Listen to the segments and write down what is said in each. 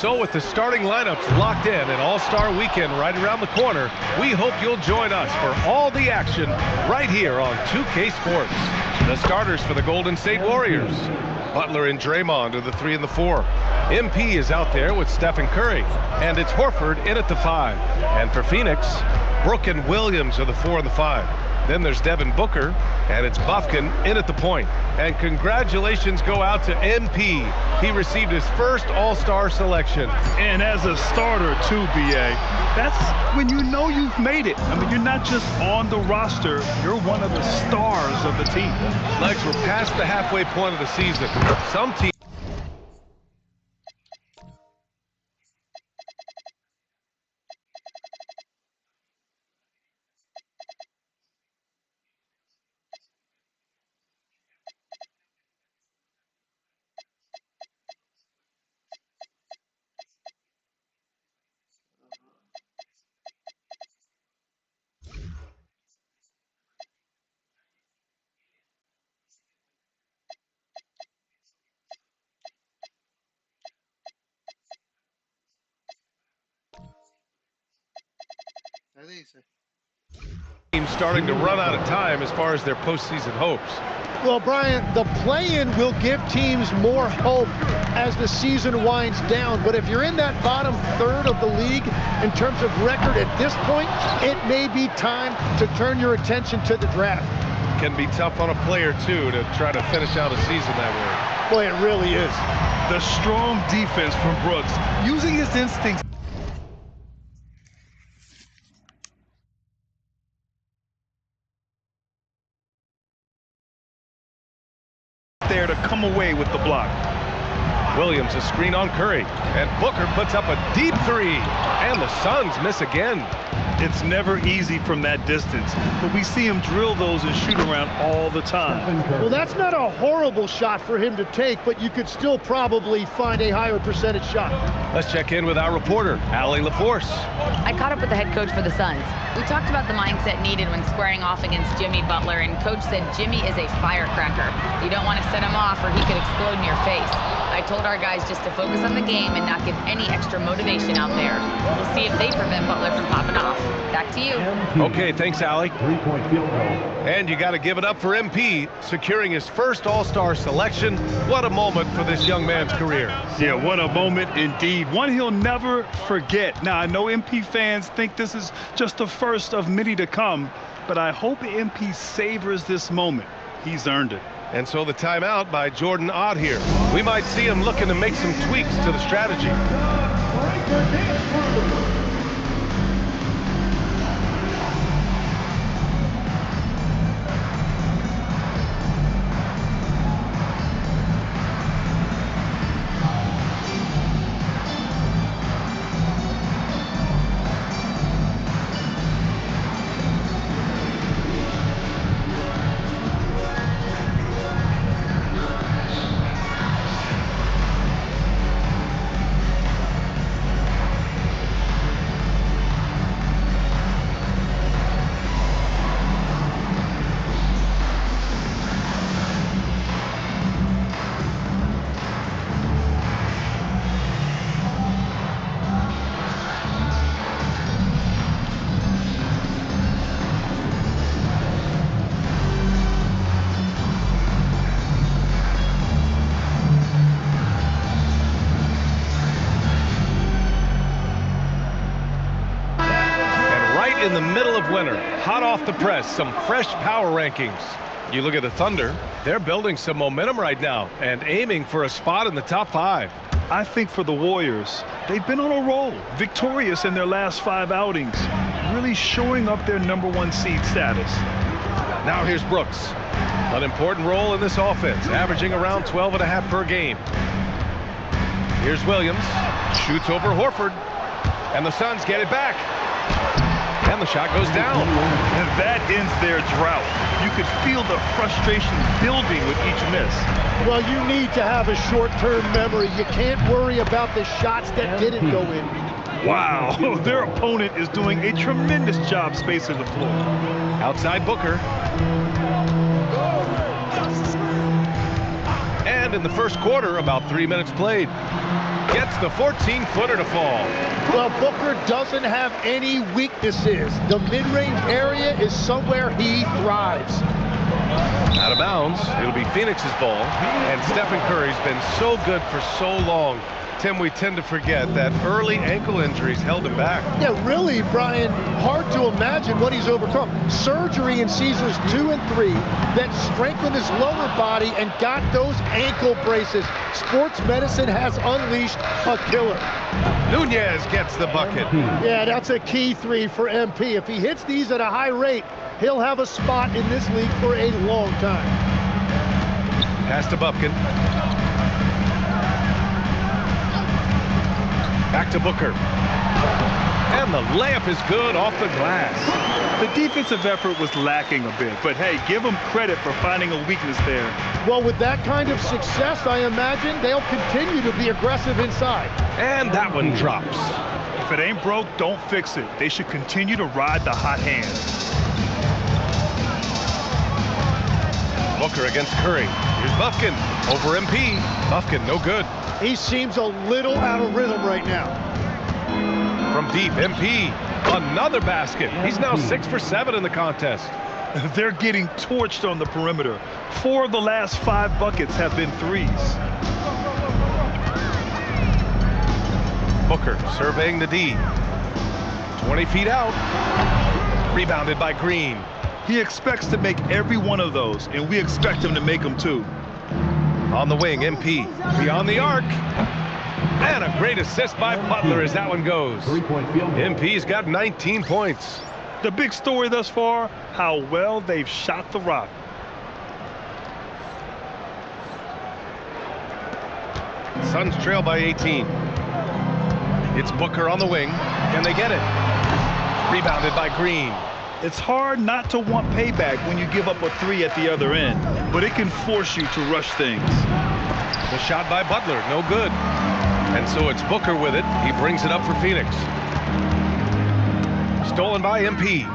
So with the starting lineups locked in and All-Star Weekend right around the corner, we hope you'll join us for all the action right here on 2K Sports. The starters for the Golden State Warriors. Butler and Draymond are the 3 and the 4. MP is out there with Stephen Curry, and it's Horford in at the 5. And for Phoenix, Brook and Williams are the 4 and the 5. Then there's Devin Booker, and it's Bufkin in at the point. And congratulations go out to MP. He received his first All-Star selection. And as a starter too, B.A., that's when you know you've made it. I mean, you're not just on the roster, you're one of the stars of the team. Legs were past the halfway point of the season. Some teams starting to run out of time as far as their postseason hopes. Well, Brian, the play-in will give teams more hope as the season winds down. But if you're in that bottom third of the league in terms of record at this point, it may be time to turn your attention to the draft. Can be tough on a player, too, to try to finish out a season that way. Boy, it really is. The strong defense from Brooks, using his instincts. There to come away with the block. Williams a screen on Curry, and Booker puts up a deep 3, and the Suns miss again. It's never easy from that distance, but we see him drill those and shoot around all the time. Well, that's not a horrible shot for him to take, but you could still probably find a higher percentage shot. Let's check in with our reporter, Allie LaForce. I caught up with the head coach for the Suns. We talked about the mindset needed when squaring off against Jimmy Butler, and coach said Jimmy is a firecracker. You don't want to set him off or he could explode in your face. I told our guys just to focus on the game and not give any extra motivation out there. We'll see if they prevent Butler from popping off. Back to you. Okay, thanks, Allie. 3-point field goal. And you got to give it up for MP, securing his first All-Star selection. What a moment for this young man's career. Yeah, what a moment indeed. One he'll never forget. Now, I know MP fans think this is just the first of many to come, but I hope MP savors this moment. He's earned it. And so the timeout by Jordan Ott here. We might see him looking to make some tweaks to the strategy. In the middle of winter, hot off the press, some fresh power rankings. You look at the Thunder, they're building some momentum right now and aiming for a spot in the top 5. I think for the Warriors, they've been on a roll, victorious in their last 5 outings, really showing up their #1 seed status. Now here's Brooks, an important role in this offense, averaging around 12.5 per game. Here's Williams, shoots over Horford, and the Suns get it back. And the shot goes down. And that ends their drought. You could feel the frustration building with each miss. Well, you need to have a short-term memory. You can't worry about the shots that didn't go in. Wow, their opponent is doing a tremendous job spacing the floor. Outside Booker. And in the first quarter, about 3 minutes played. gets the 14-footer to fall. Well, Booker doesn't have any weaknesses. The mid-range area is somewhere he thrives. Out of bounds. It'll be Phoenix's ball. And Stephen Curry's been so good for so long. Tim, we tend to forget that early ankle injuries held him back. Yeah, really, Brian, hard to imagine what he's overcome. Surgery in seasons 2 and 3 that strengthened his lower body and got those ankle braces. Sports medicine has unleashed a killer. Nunez gets the bucket. Yeah, that's a key 3 for MP. If he hits these at a high rate, he'll have a spot in this league for a long time. Pass to Bupkin. Back to Booker. And the layup is good off the glass. The defensive effort was lacking a bit, but hey, give them credit for finding a weakness there. Well, with that kind of success, I imagine they'll continue to be aggressive inside. And that one drops. If it ain't broke, don't fix it. They should continue to ride the hot hand. Booker against Curry. Here's Bufkin over MP. Bufkin, no good. He seems a little out of rhythm right now. From deep, MP. Another basket. He's now 6 for 7 in the contest. They're getting torched on the perimeter. 4 of the last 5 buckets have been threes. Booker surveying the D. 20 feet out. Rebounded by Green. He expects to make every one of those, and we expect him to make them too. On the wing, MP. Beyond the arc. And a great assist by Butler as that one goes. MP's got 19 points. The big story thus far, how well they've shot the rock. Suns trail by 18. It's Booker on the wing. Can they get it? Rebounded by Green. It's hard not to want payback when you give up a 3 at the other end, but it can force you to rush things. The shot by Butler, no good. And so it's Booker with it. He brings it up for Phoenix. Stolen by MP.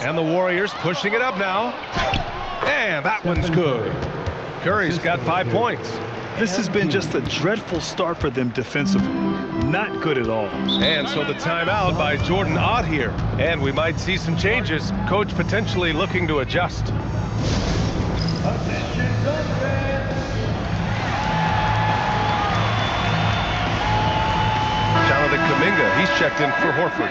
And the Warriors pushing it up now. And that one's good. Curry's got 5 points. This has been just a dreadful start for them defensively. Not good at all. And so the timeout by Jordan Ott here. And we might see some changes. Coach potentially looking to adjust. Jonathan Kuminga, he's checked in for Horford.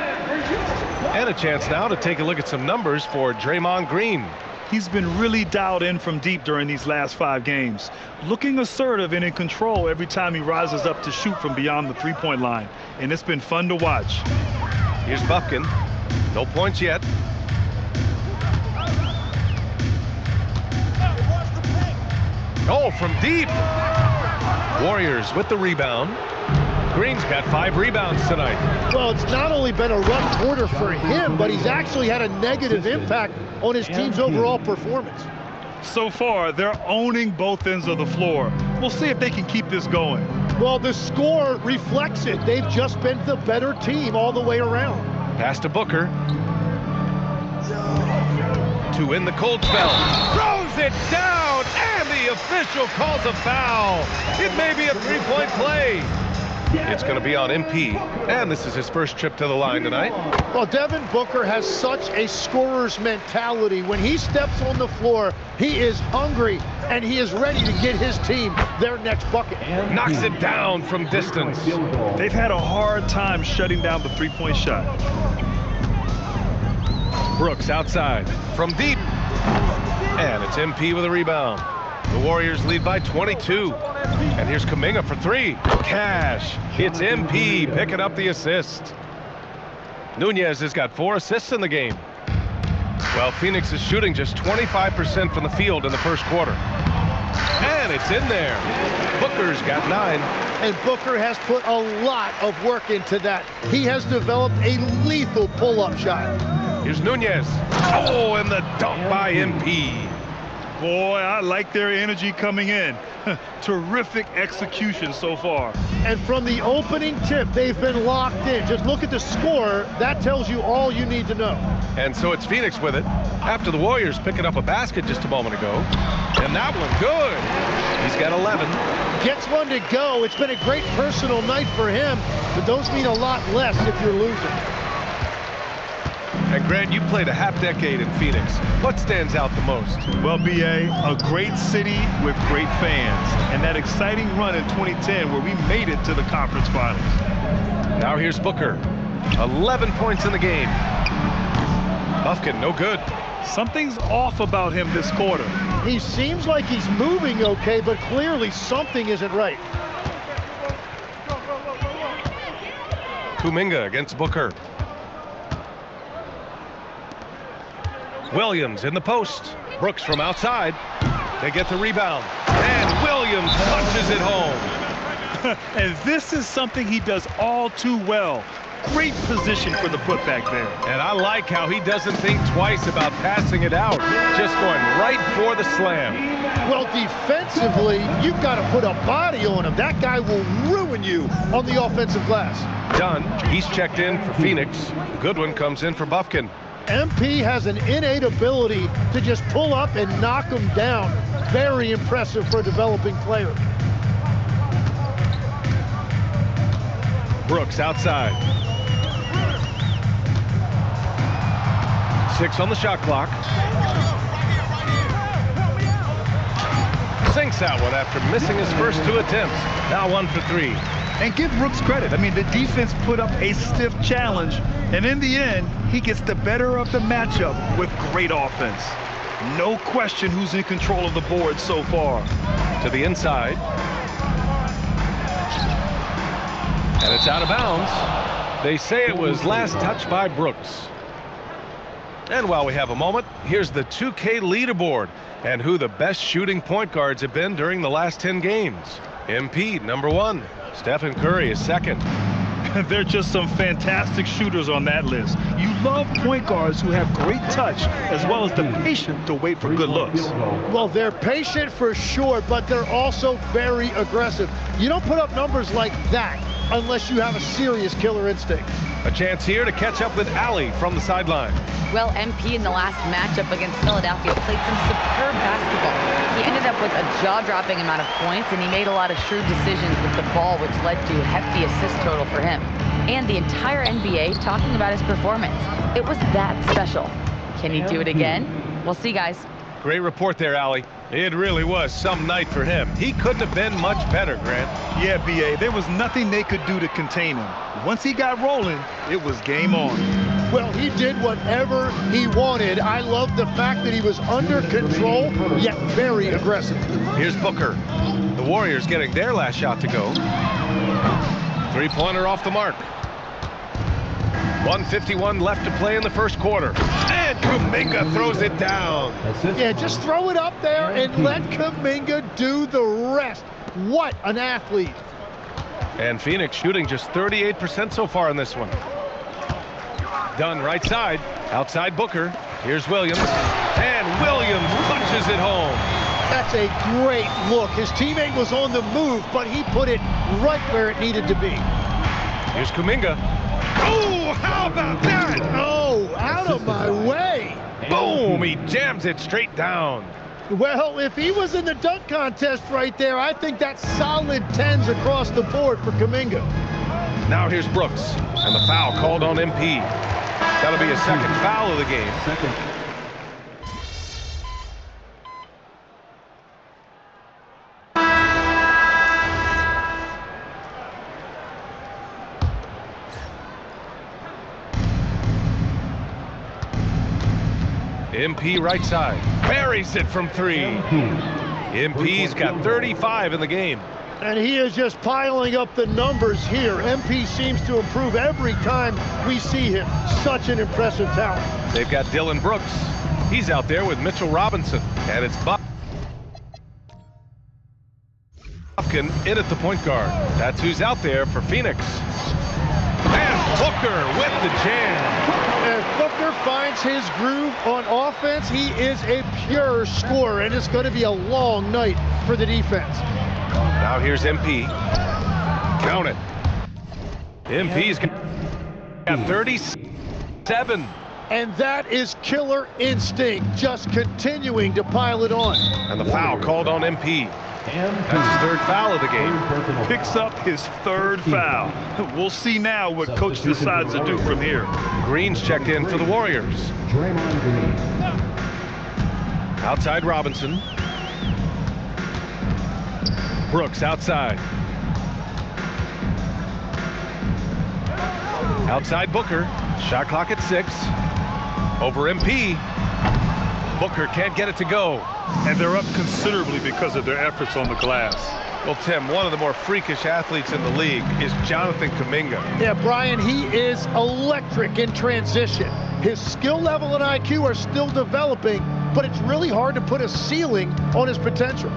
And a chance now to take a look at some numbers for Draymond Green. He's been really dialed in from deep during these last 5 games. Looking assertive and in control every time he rises up to shoot from beyond the three-point line. And it's been fun to watch. Here's Bufkin. No points yet. Oh, from deep. Warriors with the rebound. Green's got 5 rebounds tonight. Well, it's not only been a rough quarter for him, but he's actually had a negative impact on his team's overall performance. So far, they're owning both ends of the floor. We'll see if they can keep this going. Well, the score reflects it. They've just been the better team all the way around. Pass to Booker. To win the cold spell. Throws it down, and the official calls a foul. It may be a 3-point play. It's going to be on MP, and this is his first trip to the line tonight. Well, Devin Booker has such a scorer's mentality. When he steps on the floor, he is hungry, and he is ready to get his team their next bucket. Knocks it down from distance. They've had a hard time shutting down the three-point shot. Brooks outside from deep, and it's MP with a rebound. The Warriors lead by 22. And here's Kuminga for 3. Cash. It's MP picking up the assist. Nunez has got 4 assists in the game. Well, Phoenix is shooting just 25% from the field in the first quarter. And it's in there. Booker's got 9. And Booker has put a lot of work into that. He has developed a lethal pull-up shot. Here's Nunez. Oh, and the dunk by MP. Boy, I like their energy coming in. Terrific execution so far. And from the opening tip, they've been locked in. Just look at the score. That tells you all you need to know. And so it's Phoenix with it after the Warriors picking up a basket just a moment ago. And that one good. He's got 11. Gets one to go. It's been a great personal night for him, but those mean a lot less if you're losing. And Grant, you played a half decade in Phoenix. What stands out the most? Well, B.A., a great city with great fans. And that exciting run in 2010 where we made it to the conference finals. Now here's Booker. 11 points in the game. Bufkin, no good. Something's off about him this quarter. He seems like he's moving okay, but clearly something isn't right. Kuminga against Booker. Williams in the post. Brooks from outside. They get the rebound. And Williams punches it home. And this is something he does all too well. Great position for the putback there. And I like how he doesn't think twice about passing it out. Just going right for the slam. Well, defensively, you've got to put a body on him. That guy will ruin you on the offensive glass. Dunn, he's checked in for Phoenix. Goodwin comes in for Bufkin. MP has an innate ability to just pull up and knock them down. Very impressive for a developing player. Brooks outside. 6 on the shot clock. Sinks that one after missing his first 2 attempts. Now 1 for 3. And give Brooks credit. I mean, the defense put up a stiff challenge, and in the end, he gets the better of the matchup with great offense. No question who's in control of the board so far. To the inside. And it's out of bounds. They say it was last touched by Brooks. And while we have a moment, here's the 2K leaderboard and who the best shooting point guards have been during the last 10 games. MP, number 1. Stephen Curry is 2nd. They're just some fantastic shooters on that list. You love point guards who have great touch as well as the patience to wait for good looks. Well, they're patient for sure, but they're also very aggressive. You don't put up numbers like that unless you have a serious killer instinct. A chance here to catch up with Allie from the sideline. Well, MP in the last matchup against Philadelphia played some superb basketball. He ended up with a jaw-dropping amount of points, and he made a lot of shrewd decisions with the ball, which led to a hefty assist total for him. And the entire NBA talking about his performance. It was that special. Can he do it again? We'll see, guys. Great report there, Allie. It really was some night for him. He couldn't have been much better, Grant. Yeah, B.A., there was nothing they could do to contain him. Once he got rolling, it was game on. Well, he did whatever he wanted. I love the fact that he was under control, yet very aggressive. Here's Booker. The Warriors getting their last shot to go. 3-pointer off the mark. 1:51 left to play in the first quarter. And Kuminga throws it down. Yeah, just throw it up there and let Kuminga do the rest. What an athlete. And Phoenix shooting just 38% so far in this one. Dunn right side. Outside Booker. Here's Williams. And Williams punches it home. That's a great look. His teammate was on the move, but he put it right where it needed to be. Here's Kuminga. Oh, how about that? Oh, out of my way. Boom, he jams it straight down. Well, if he was in the dunk contest right there, I think that's solid 10s across the board for Kuminga. Now here's Brooks, and the foul called on MP. That'll be a second foul of the game. MP right side. Buries it from 3. MP's got 35 in the game. And he is just piling up the numbers here. MP seems to improve every time we see him. Such an impressive talent. They've got Dylan Brooks. He's out there with Mitchell Robinson. And it's Bufkin in at the point guard. That's who's out there for Phoenix. And Booker with the jam. If Booker finds his groove on offense, he is a pure scorer, and it's going to be a long night for the defense. Now here's MP. Count it. MP's got 37. And that is killer instinct, just continuing to pile it on. And the foul called on MP. That's his third foul of the game. Picks up his third foul. We'll see now what coach decides to do from here. Green's checked in for the Warriors. Outside Robinson. Brooks outside. Outside Booker. Shot clock at 6. Over MP. Booker can't get it to go. And they're up considerably because of their efforts on the glass. Well, Tim, one of the more freakish athletes in the league is Jonathan Kuminga. Yeah, Brian, he is electric in transition. His skill level and IQ are still developing, but it's really hard to put a ceiling on his potential.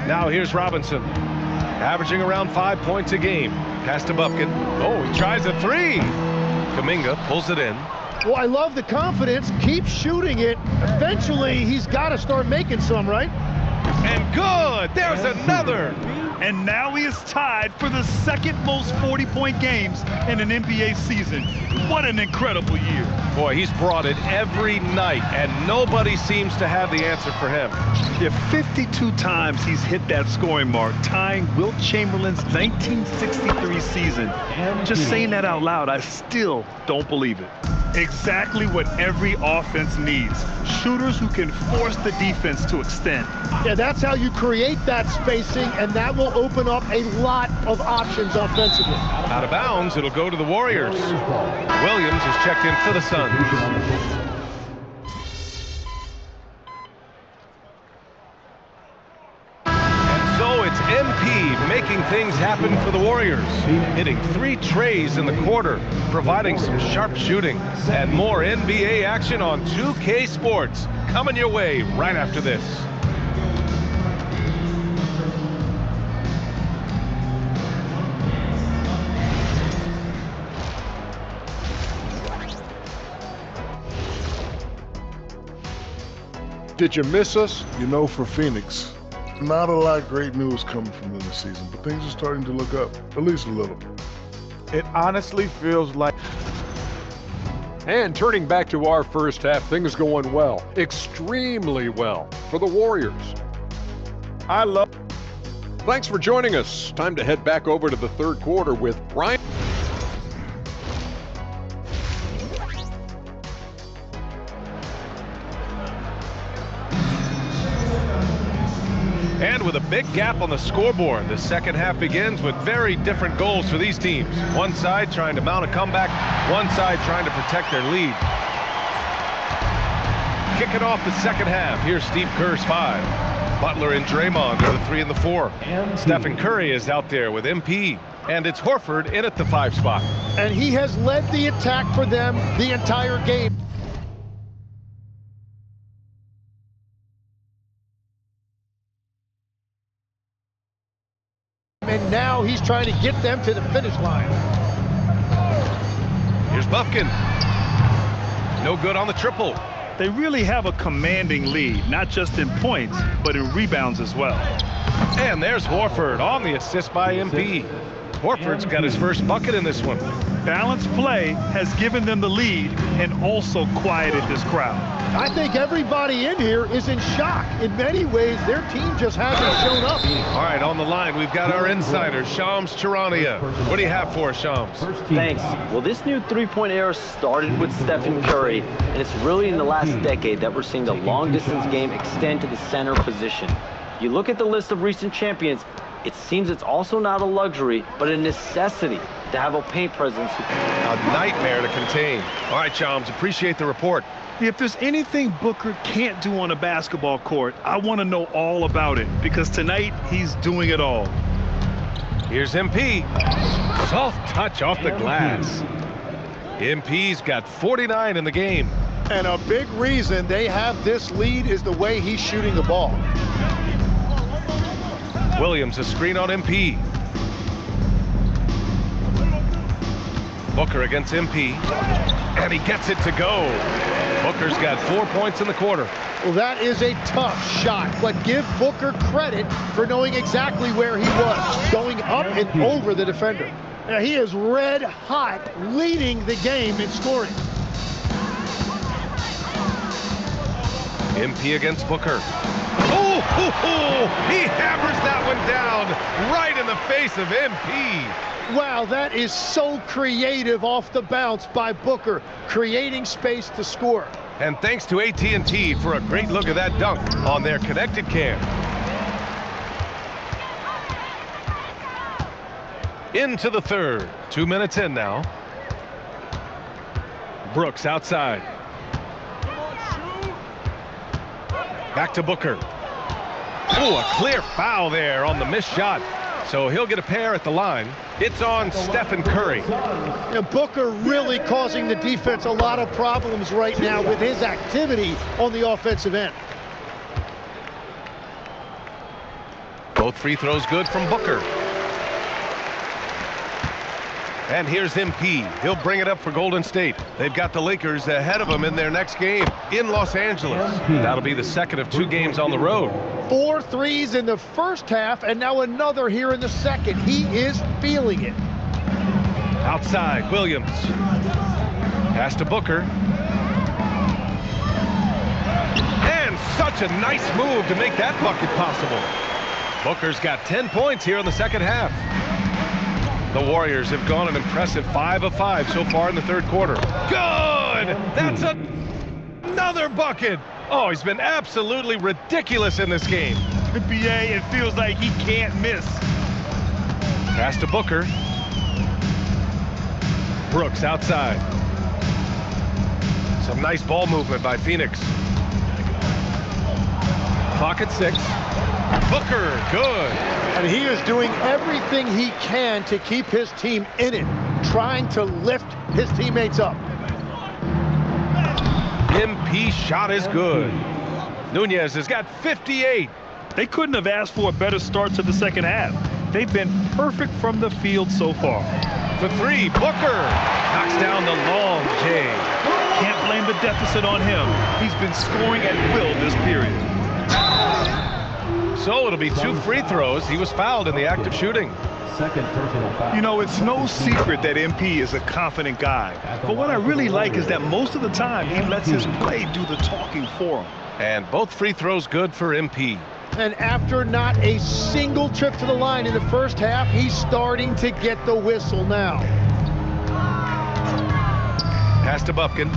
Now here's Robinson, averaging around 5 points a game. Pass to Bufkin. Oh, he tries a 3. Kuminga pulls it in. Well, I love the confidence. Keep shooting it. Eventually, he's got to start making some, right? And good. There's another. And now he is tied for the second most 40-point games in an NBA season. What an incredible year. Boy, he's brought it every night, and nobody seems to have the answer for him. Yeah, 52 times he's hit that scoring mark, tying Wilt Chamberlain's 1963 season. Just saying that out loud, I still don't believe it. Exactly what every offense needs. Shooters who can force the defense to extend. Yeah, that's how you create that spacing, and that will open up a lot of options offensively. Out of bounds, it'll go to the Warriors. Williams is checked in for the Suns. So it's MP making things happen for the Warriors, hitting 3 trays in the quarter, providing some sharp shooting, and more NBA action on 2K Sports coming your way right after this. Did you miss us? You know, for Phoenix, not a lot of great news coming from them this season, but things are starting to look up, at least a little. It honestly feels like... And turning back to our first half, things going well, extremely well for the Warriors. Thanks for joining us. Time to head back over to the third quarter with Brian. And with a big gap on the scoreboard, the second half begins with very different goals for these teams. One side trying to mount a comeback, one side trying to protect their lead. Kicking off the second half, here's Steve Kerr's 5. Butler and Draymond are the 3 and the 4. Stephen Curry is out there with MP. And it's Horford in at the 5 spot. And he has led the attack for them the entire game. And now he's trying to get them to the finish line. Here's Bufkin. No good on the triple. They really have a commanding lead, not just in points, but in rebounds as well. And there's Horford on the assist by MP. Horford's got his first bucket in this one. Balanced play has given them the lead and also quieted this crowd. I think everybody in here is in shock. In many ways, their team just hasn't shown up. All right, on the line, we've got our insider, Shams Charania. What do you have for us, Shams? Thanks. Well, this new three-point era started with Stephen Curry, and it's really in the last decade that we're seeing the long-distance game extend to the center position. You look at the list of recent champions, it seems it's also not a luxury, but a necessity to have a paint presence. A nightmare to contain. All right, Shams, appreciate the report. If there's anything Booker can't do on a basketball court, I want to know all about it, because tonight he's doing it all. Here's MP. Soft touch off the glass. MP's got 49 in the game. And a big reason they have this lead is the way he's shooting the ball. Williams, a screen on MP. Booker against MP. And he gets it to go. Booker's got 4 points in the quarter. Well, that is a tough shot, but give Booker credit for knowing exactly where he was, going up and over the defender. Now, he is red hot, leading the game in scoring. MP against Booker. Oh, he hammers that one down right in the face of MP. Wow, that is so creative off the bounce by Booker, creating space to score. And thanks to AT&T for a great look at that dunk on their connected cam. Into the third. 2 minutes in now. Brooks outside. Back to Booker. Oh, a clear foul there on the missed shot. So he'll get a pair at the line. It's on Stephen Curry. Booker really causing the defense a lot of problems right now with his activity on the offensive end. Both free throws good from Booker. And here's MP. He'll bring it up for Golden State. They've got the Lakers ahead of them in their next game in Los Angeles. That'll be the second of 2 games on the road. 4 threes in the first half, and now another here in the second. He is feeling it. Outside, Williams. Pass to Booker. And such a nice move to make that bucket possible. Booker's got 10 points here in the second half. The Warriors have gone an impressive 5 of 5 so far in the third quarter. Good! That's another bucket. Oh, he's been absolutely ridiculous in this game. NBA, it feels like he can't miss. Pass to Booker. Brooks outside. Some nice ball movement by Phoenix. Clock at 6. Booker, good. And he is doing everything he can to keep his team in it, trying to lift his teammates up. MP shot is good. Nunez has got 58. They couldn't have asked for a better start to the second half. They've been perfect from the field so far. For 3, Booker knocks down the long J. Can't blame the deficit on him. He's been scoring at will this period. So it'll be 2 free throws. He was fouled in the act of shooting. Second personal foul. You know, it's no secret that MP is a confident guy. But what I really like is that most of the time he lets his play do the talking for him. And both free throws good for MP. And after not a single trip to the line in the first half, he's starting to get the whistle now. Pass to Bufkin.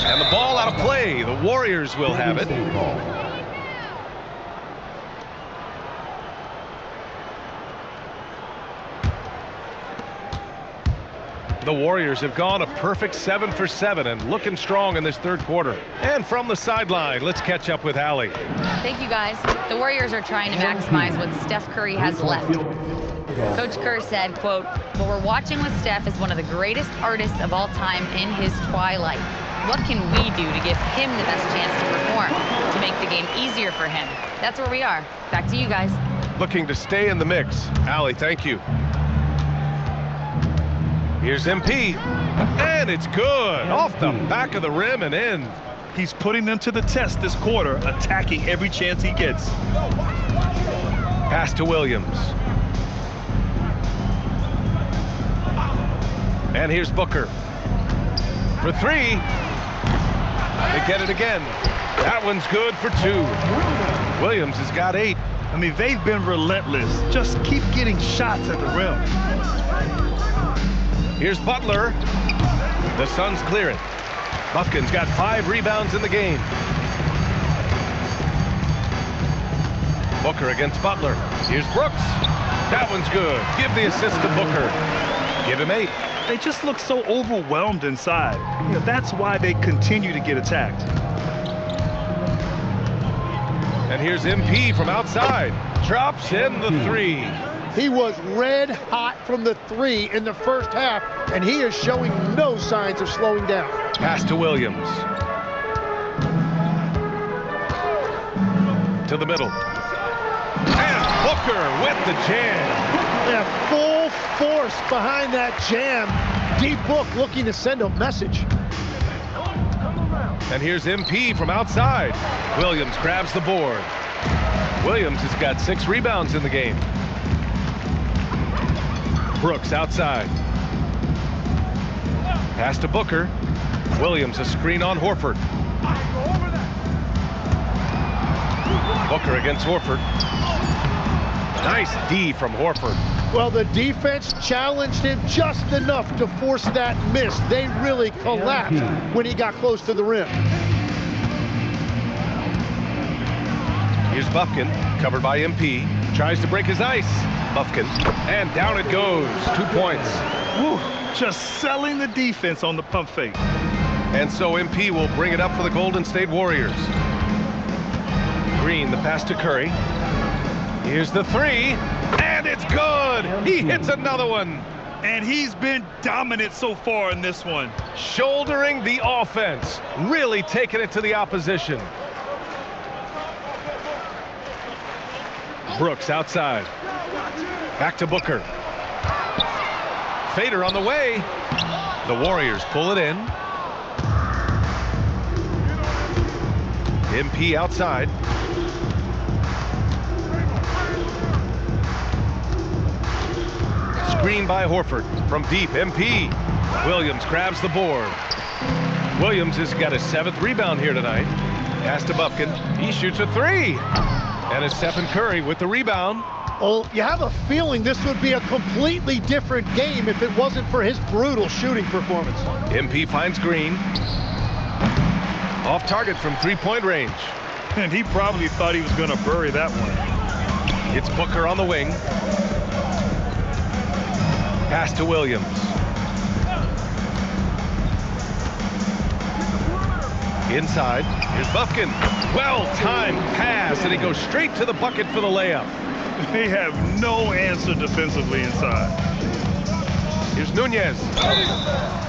And the ball out of play. The Warriors will have it. The Warriors have gone a perfect 7 for 7 and looking strong in this third quarter. And from the sideline, let's catch up with Allie. Thank you, guys. The Warriors are trying to maximize what Steph Curry has left. Coach Kerr said, quote, "What we're watching with Steph is one of the greatest artists of all time in his twilight. What can we do to give him the best chance to perform, to make the game easier for him?" That's where we are. Back to you guys. Looking to stay in the mix. Allie, thank you. Here's MP. And it's good. Off the back of the rim and in. He's putting them to the test this quarter, attacking every chance he gets. Pass to Williams. And here's Booker. For 3. They get it again. That one's good for 2. Williams has got 8. I mean, they've been relentless. Just keep getting shots at the rim. Here's Butler. The Suns clear it. Bufkin's got 5 rebounds in the game. Booker against Butler. Here's Brooks. That one's good. Give the assist to Booker. Give him 8. They just look so overwhelmed inside. You know, that's why they continue to get attacked. And here's MP from outside. Drops in the 3. He was red hot from the 3 in the first half, and he is showing no signs of slowing down. Pass to Williams. To the middle. And Booker Booker with the jam. Yeah, full force behind that jam. D-Book looking to send a message. And here's MP from outside. Williams grabs the board. Williams has got 6 rebounds in the game. Brooks outside. Pass to Booker. Williams a screen on Horford. Booker against Horford. Nice D from Horford. Well, the defense challenged him just enough to force that miss. They really collapsed when he got close to the rim. Here's Bufkin, covered by MP. Tries to break his ice. Bufkin, and down it goes. 2 points. Woo, just selling the defense on the pump fake. And so MP will bring it up for the Golden State Warriors. Green, the pass to Curry. Here's the 3, and it's good. He hits another one. And he's been dominant so far in this one. Shouldering the offense, really taking it to the opposition. Brooks outside. Back to Booker. Fader on the way. The Warriors pull it in. MP outside. Screen by Horford from deep. MP. Williams grabs the board. Williams has got his 7th rebound here tonight. Pass to Bufkin. He shoots a 3. And it's Stephen Curry with the rebound. Oh, you have a feeling this would be a completely different game if it wasn't for his brutal shooting performance. MP finds Green. Off target from 3-point range. And he probably thought he was going to bury that one. It's Booker on the wing. Pass to Williams. Inside. Here's Bufkin. Well-timed pass, and he goes straight to the bucket for the layup. They have no answer defensively inside. Here's Nunez.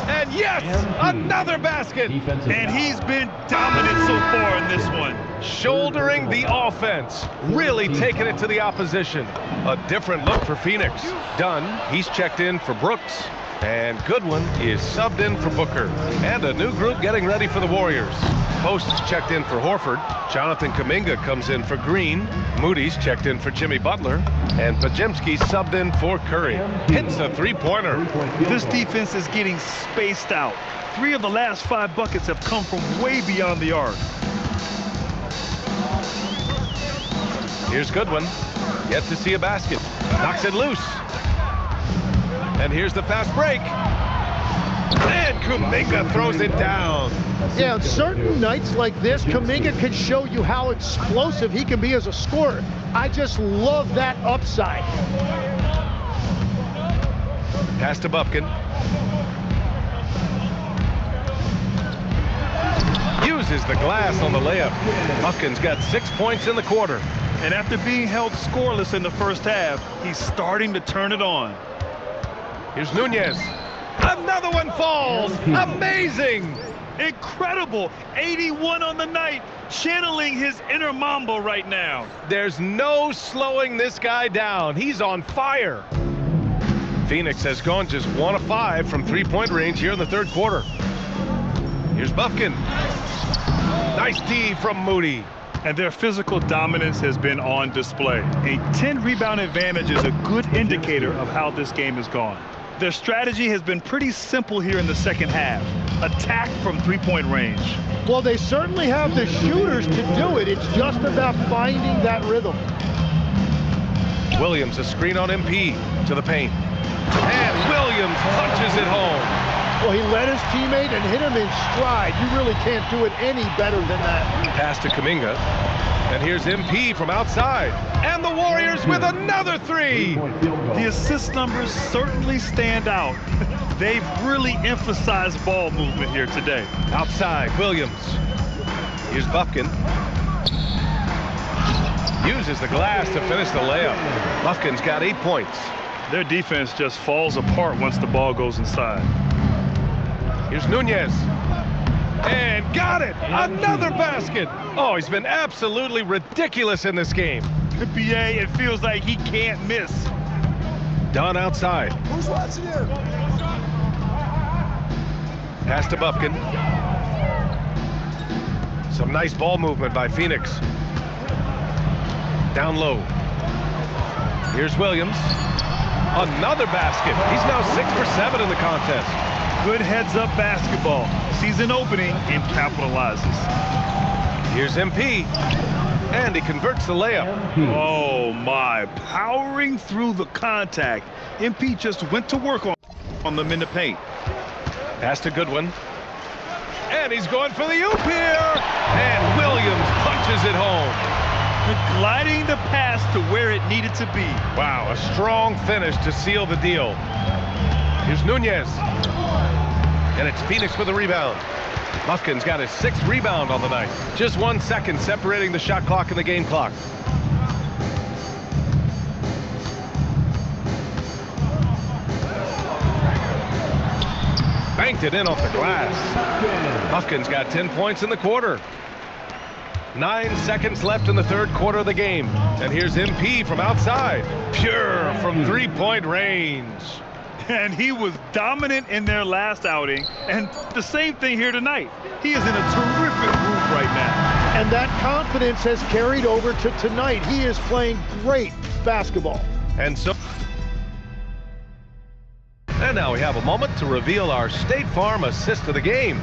And yes, another basket. And he's been dominant so far in this one. Shouldering the offense, really taking it to the opposition. A different look for Phoenix. Dunn, he's checked in for Brooks. And Goodwin is subbed in for Booker. And a new group getting ready for the Warriors. Post is checked in for Horford. Jonathan Kuminga comes in for Green. Moody's checked in for Jimmy Butler. And Pajemski subbed in for Curry. Hits a 3-pointer. This defense is getting spaced out. 3 of the last 5 buckets have come from way beyond the arc. Here's Goodwin. Yet to see a basket. Knocks it loose. And here's the fast break. And Kuminga throws it down. Yeah, on certain nights like this, Kuminga can show you how explosive he can be as a scorer. I just love that upside. Pass to Bufkin. Uses the glass on the layup. Bufkin's got 6 points in the quarter. And after being held scoreless in the first half, he's starting to turn it on. Here's Nunez. Another one falls. Amazing. Incredible. 81 on the night. Channeling his inner Mamba right now. There's no slowing this guy down. He's on fire. Phoenix has gone just 1 of 5 from 3-point range here in the 3rd quarter. Here's Bufkin. Nice D from Moody. And their physical dominance has been on display. A 10-rebound advantage is a good indicator of how this game has gone. Their strategy has been pretty simple here in the second half. Attack from 3-point range. Well, they certainly have the shooters to do it. It's just about finding that rhythm. Williams, a screen on MP to the paint. And Williams punches it home. Well, he led his teammate and hit him in stride. You really can't do it any better than that. Pass to Kuminga. And here's MP from outside. And the Warriors with another 3. The assist numbers certainly stand out. They've really emphasized ball movement here today. Outside, Williams. Here's Bufkin. Uses the glass to finish the layup. Bufkin's got 8 points. Their defense just falls apart once the ball goes inside. Here's Nunez. And got it! Another basket! Oh, he's been absolutely ridiculous in this game. BA, it feels like he can't miss. Dunn outside. Who's watching him? Pass to Bufkin. Some nice ball movement by Phoenix. Down low. Here's Williams. Another basket. He's now 6 for 7 in the contest. Good heads-up basketball. Sees an opening and capitalizes. Here's MP. And he converts the layup. Oh, my. Powering through the contact. MP just went to work on them in the paint. Pass to Goodwin. And he's going for the oop here. And Williams punches it home. Gliding the pass to where it needed to be. Wow, a strong finish to seal the deal. Here's Nunez. And it's Phoenix with a rebound. Bufkin's got his 6th rebound on the night. Just 1 second separating the shot clock and the game clock. Banked it in off the glass. Bufkin's got 10 points in the quarter. 9 seconds left in the 3rd quarter of the game. And here's MP from outside. Pure from 3-point range. And he was dominant in their last outing. And the same thing here tonight. He is in a terrific groove right now. And that confidence has carried over to tonight. He is playing great basketball. And now we have a moment to reveal our State Farm assist of the game.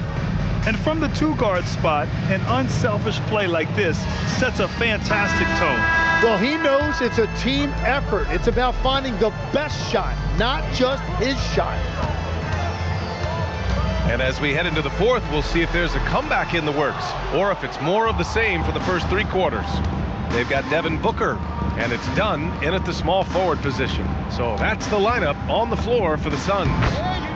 And from the 2-guard spot, an unselfish play like this sets a fantastic tone. Well, he knows it's a team effort. It's about finding the best shot, not just his shot. And as we head into the 4th, we'll see if there's a comeback in the works or if it's more of the same for the first 3 quarters. They've got Devin Booker, and it's Dunn in at the small forward position. So that's the lineup on the floor for the Suns.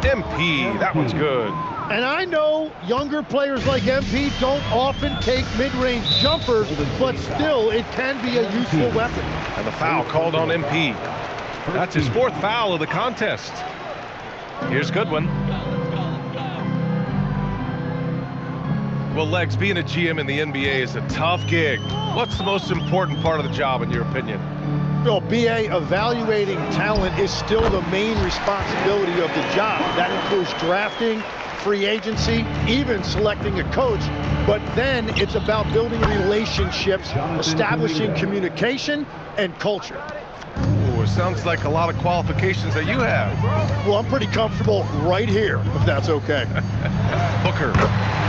MP, that one's good. And I know younger players like MP don't often take mid-range jumpers, but still it can be a useful weapon. And the foul called on MP. That's his 4th foul of the contest. Here's Goodwin. Well, Legs, being a GM in the NBA is a tough gig. What's the most important part of the job, in your opinion? Well, BA, evaluating talent is still the main responsibility of the job. That includes drafting, free agency, even selecting a coach. But then it's about building relationships, establishing communication, and culture. Ooh, it sounds like a lot of qualifications that you have. Well, I'm pretty comfortable right here, if that's okay. Booker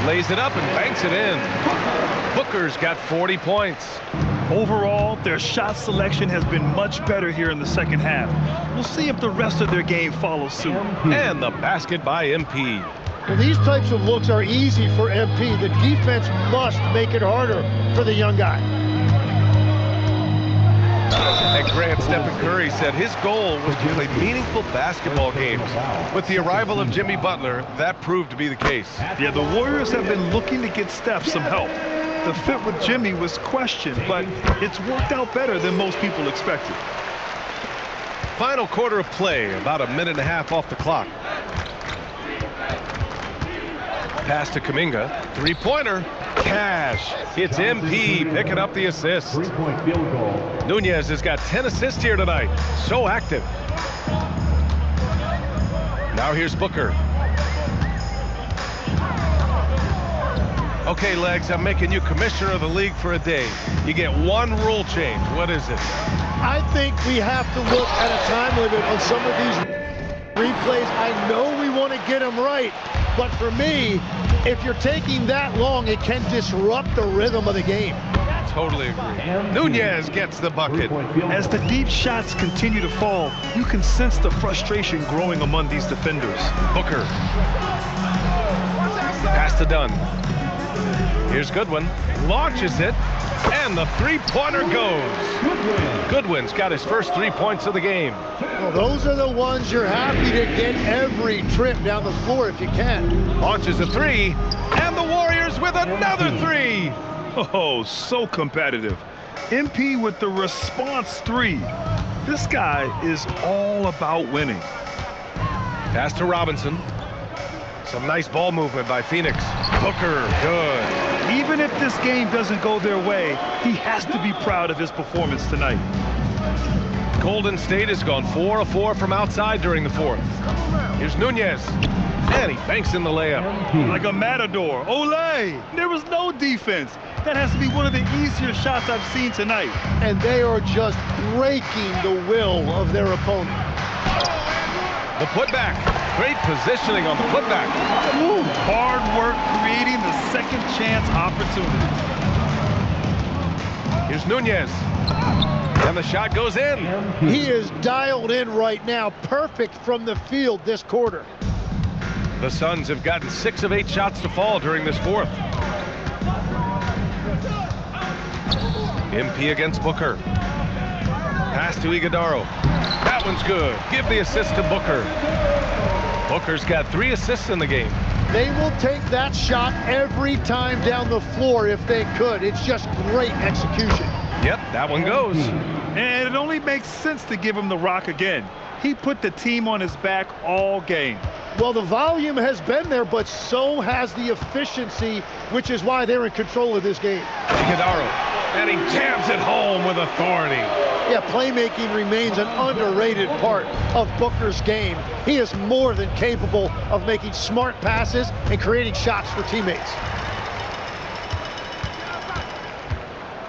lays it up and banks it in. Booker's got 40 points. Overall, their shot selection has been much better here in the 2nd half. We'll see if the rest of their game follows suit. And the basket by MP. Well, these types of looks are easy for MP. The defense must make it harder for the young guy. And Grant Stephen Curry said his goal was to play meaningful basketball games. With the arrival of Jimmy Butler, that proved to be the case. Yeah, the Warriors have been looking to get Steph some help. The fit with Jimmy was questioned, but it's worked out better than most people expected. Final quarter of play, about a minute and a half off the clock. Pass to Kuminga, 3-pointer, cash. It's MP picking up the assist. 3-point field goal. Nunez has got 10 assists here tonight. So active. Now here's Booker. Okay, Legs, I'm making you commissioner of the league for a day. You get one rule change. What is it? I think we have to look at a time limit on some of these replays. I know we want to get them right, but for me, if you're taking that long, it can disrupt the rhythm of the game. Totally agree. Nunez gets the bucket. As the deep shots continue to fall, you can sense the frustration growing among these defenders. Booker. Pass to Dunn. Here's Goodwin. Launches it. And the 3-pointer goes. Goodwin's got his first 3 points of the game. Well, those are the ones you're happy to get every trip down the floor if you can. Launches a 3. And the Warriors with another 3. Oh, so competitive. MP with the response 3. This guy is all about winning. Pass to Robinson. Some nice ball movement by Phoenix. Booker, good. Even if this game doesn't go their way, he has to be proud of his performance tonight. Golden State has gone 4 of 4 from outside during the fourth. Here's Nunez. And he banks in the layup. Like a matador. Olé! There was no defense. That has to be one of the easier shots I've seen tonight. And they are just breaking the will of their opponent. The putback. Great positioning on the putback. Ooh, hard work creating the second chance opportunity. Here's Nunez. And the shot goes in. He is dialed in right now. Perfect from the field this quarter. The Suns have gotten 6 of 8 shots to fall during this fourth. MP against Booker. Pass to Iguodaro. That one's good. Give the assist to Booker. Booker's got 3 assists in the game. They will take that shot every time down the floor if they could. It's just great execution. Yep, that one goes. And it only makes sense to give him the rock again. He put the team on his back all game. Well, the volume has been there, but so has the efficiency, which is why they're in control of this game. Iguodaro, and he jams it home with authority. Yeah, playmaking remains an underrated part of Booker's game. He is more than capable of making smart passes and creating shots for teammates.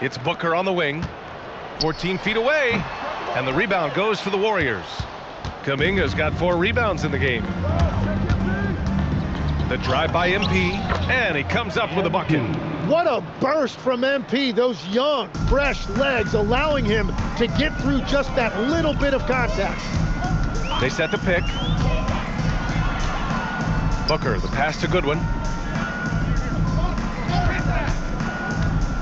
It's Booker on the wing, 14 feet away, and the rebound goes to the Warriors. Kuminga's got 4 rebounds in the game. The drive by MP, and he comes up with a bucket. What a burst from MP. Those young, fresh legs allowing him to get through just that little bit of contact. They set the pick. Booker, the pass to Goodwin.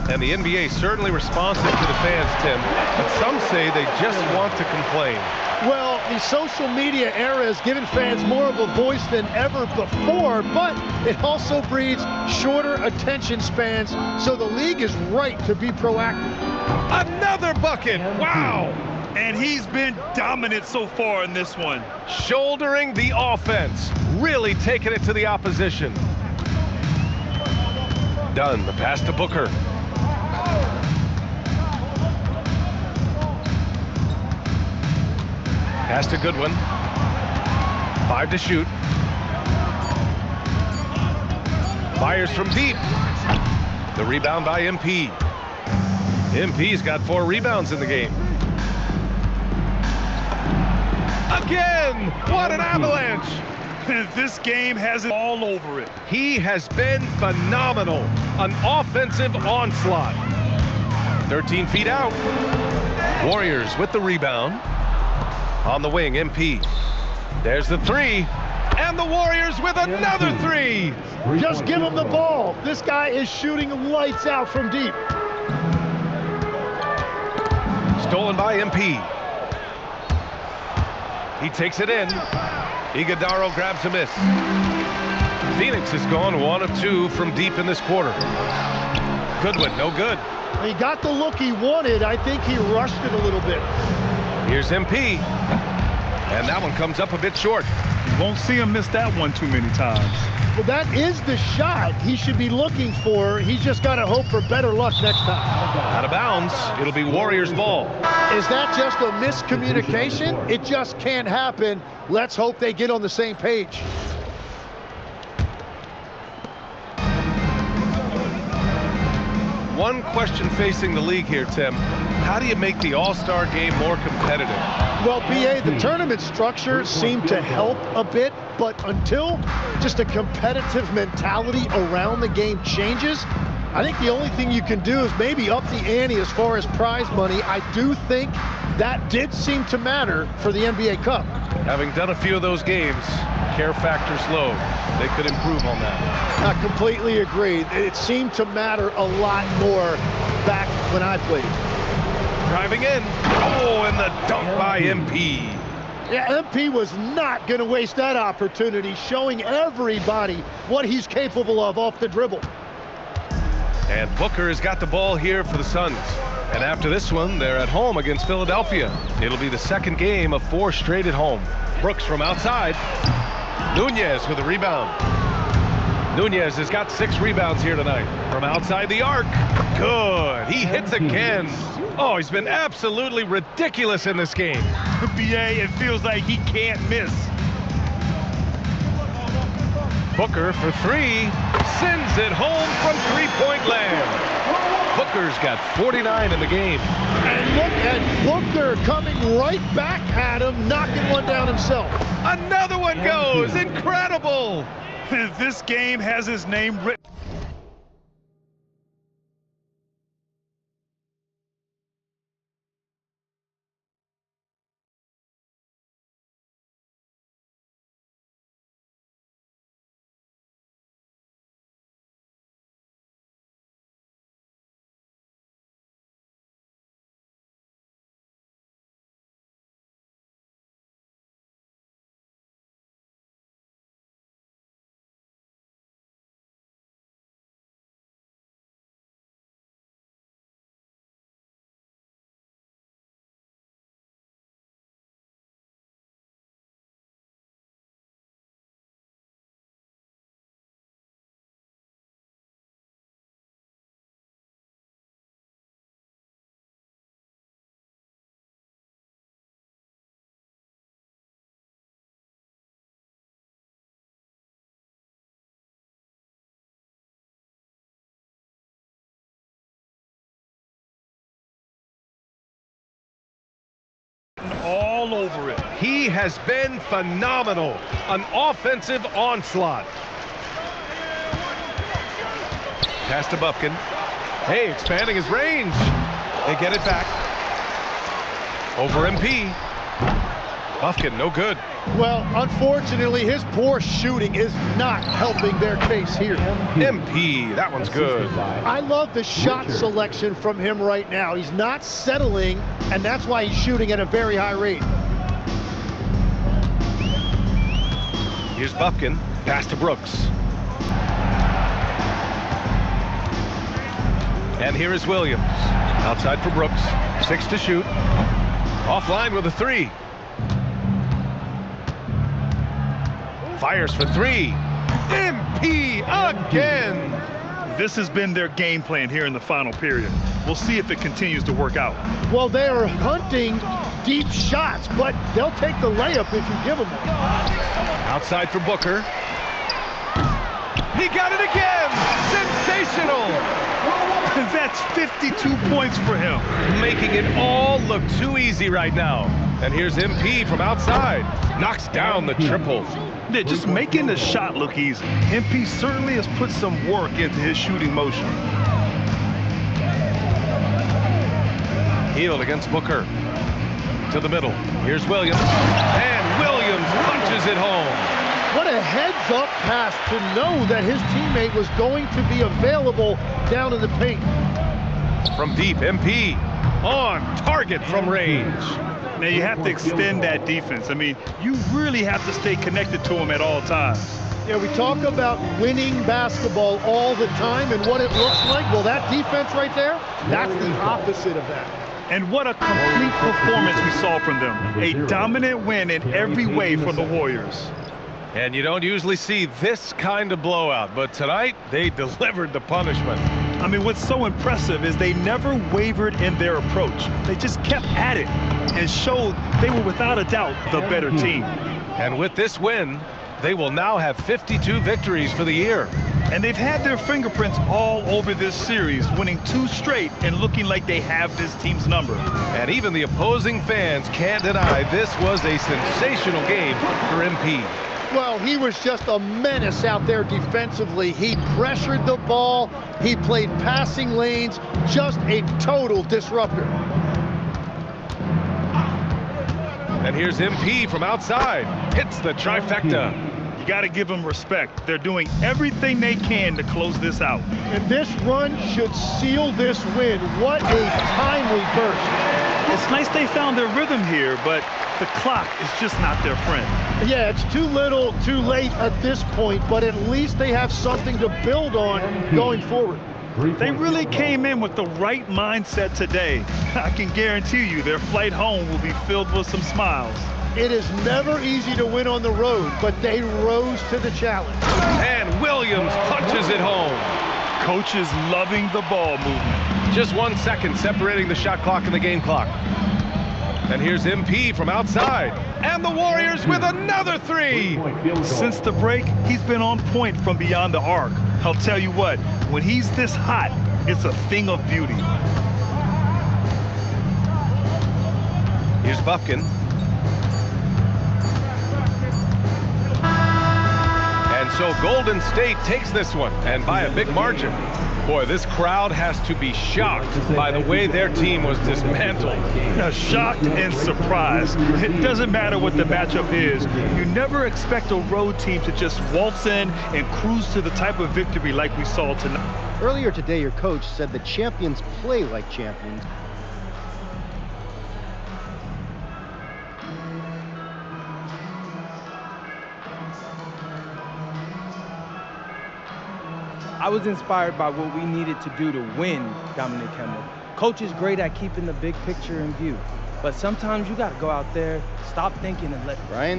And the NBA certainly responsive to the fans, Tim, but some say they just want to complain. Well, the social media era has given fans more of a voice than ever before, but it also breeds shorter attention spans, so the league is right to be proactive. Another bucket! Wow! And he's been dominant so far in this one. Shouldering the offense, really taking it to the opposition. Dunn, the pass to Booker. Pass to Goodwin. 5 to shoot. Fires from deep. The rebound by MP. MP's got 4 rebounds in the game. Again! What an avalanche! This game has it all over it. He has been phenomenal. An offensive onslaught. 13 feet out. Warriors with the rebound. On the wing, MP. There's the 3. And the Warriors with another 3. Just give him the ball. This guy is shooting lights out from deep. Stolen by MP. He takes it in. Iguodaro grabs a miss. Phoenix has gone 1 of 2 from deep in this quarter. Goodwin, no good. He got the look he wanted. I think he rushed it a little bit. Here's MP. And that one comes up a bit short. Won't see him miss that one too many times. Well, that is the shot he should be looking for. He's just got to hope for better luck next time. Out of bounds. It'll be Warriors ball. Is that just a miscommunication? It just can't happen. Let's hope they get on the same page. One question facing the league here, Tim. How do you make the All-Star game more competitive? Well, BA, the tournament structure seemed to help a bit, but until just a competitive mentality around the game changes, I think the only thing you can do is maybe up the ante as far as prize money. I do think that did seem to matter for the NBA Cup. Having done a few of those games, care factor's low. They could improve on that. I completely agree. It seemed to matter a lot more back when I played. Driving in. Oh, and the dunk by MP. Yeah, MP was not going to waste that opportunity, showing everybody what he's capable of off the dribble. And Booker has got the ball here for the Suns. And after this one, they're at home against Philadelphia. It'll be the second game of 4 straight at home. Brooks from outside. Nunez with a rebound. Nunez has got 6 rebounds here tonight. From outside the arc. Good. He hits again. Oh, he's been absolutely ridiculous in this game. BA, it feels like he can't miss. Booker for 3. Sends it home from three-point land. Booker's got 49 in the game. And look at Booker coming right back at him, knocking one down himself. Another one goes. Incredible. This game has his name written. All over it. He has been phenomenal. An offensive onslaught. Pass to Bufkin. Hey, expanding his range. They get it back. Over MP. Bufkin, no good. Well, unfortunately, his poor shooting is not helping their case here. MP, that one's good. I love the shot selection from him right now. He's not settling, and that's why he's shooting at a very high rate. Here's Bufkin. Pass to Brooks. And here is Williams. Outside for Brooks. 6 to shoot. Offline with a 3. Fires for 3. MP again. This has been their game plan here in the final period. We'll see if it continues to work out. Well, they are hunting deep shots, but they'll take the layup if you give them one. Outside for Booker. He got it again. Sensational. That's 52 points for him. Making it all look too easy right now. And here's MP from outside. Knocks down the triple. They're just making the shot look easy. MP certainly has put some work into his shooting motion. Hield against Booker. To the middle. Here's Williams. And Williams punches it home. What a heads-up pass to know that his teammate was going to be available down in the paint. From deep, MP on target from range. Now you have to extend that defense. I mean, you really have to stay connected to him at all times. Yeah, we talk about winning basketball all the time and what it looks like. Well, that defense right there, that's the opposite of that. And what a complete performance we saw from them. A dominant win in every way for the Warriors. And you don't usually see this kind of blowout, but tonight they delivered the punishment. I mean, what's so impressive is they never wavered in their approach. They just kept at it and showed they were without a doubt the better team. And with this win, they will now have 52 victories for the year. And they've had their fingerprints all over this series, winning 2 straight and looking like they have this team's number. And even the opposing fans can't deny this was a sensational game for MP. Well, he was just a menace out there defensively. He pressured the ball. He played passing lanes. Just a total disruptor. And here's MP from outside. Hits the trifecta. You got to give them respect. They're doing everything they can to close this out. And this run should seal this win. What a timely burst. It's nice they found their rhythm here, but the clock is just not their friend. Yeah, it's too little, too late at this point, but at least they have something to build on going forward. They really came in with the right mindset today. I can guarantee you their flight home will be filled with some smiles. It is never easy to win on the road, but they rose to the challenge. And Williams punches it home. Coach is loving the ball movement. Just 1 second separating the shot clock and the game clock. And here's MP from outside. And the Warriors with another three. Since the break, he's been on point from beyond the arc. I'll tell you what, when he's this hot, it's a thing of beauty. Here's Bufkin. And so Golden State takes this one, and by a big margin. Boy, this crowd has to be shocked by the way their team was dismantled. Now, shocked and surprised. It doesn't matter what the matchup is. You never expect a road team to just waltz in and cruise to the type of victory like we saw tonight. Earlier today, your coach said that champions play like champions. I was inspired by what we needed to do to win, Dominic Hemmel. Coach is great at keeping the big picture in view, but sometimes you got to go out there, stop thinking, and let Ryan